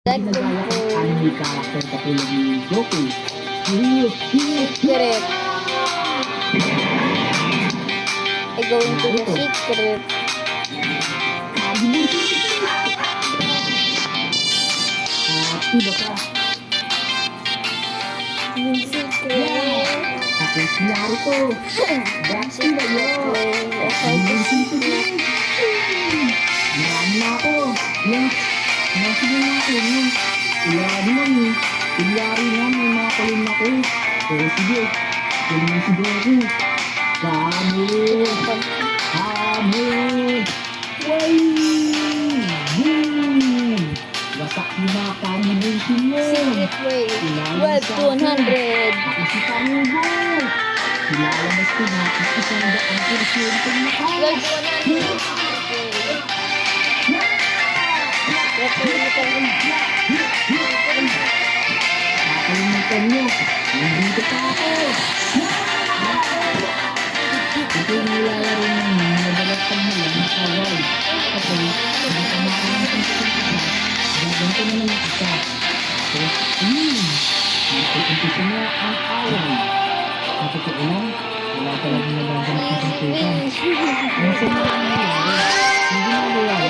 Ginagaya ko ang anime character katulad ni Goku. Secret. I go into the secret. Sabi mo, iba ka. Yung secret. Tapos Naruto. Boxing ba yun? Yung secret. Marami na ako. Nasa na ako. Ilari mo ni. Ilari na may mga kalin ako. Pero sige. Kung yung si Goku. Kamo. Way! Boom! Wasak na combination mo. Secret way. 12 to 100. Ako si Kamugo. Ilalabas ko na at isang daang porsyento na ka. 12 to 100. Nakalimutan nyo. Nandito pa ako. Ito yung nilalaro ng madalas pang lang na kawal. Kasi, hindi ka makalimutan sa isa. Gaganto na naman isa. Tapos, umpisa na ang awal. Sa totoo lang, wala talagang nagaganap sa santukan. Ang sa mga nangyari, hindi ginagawa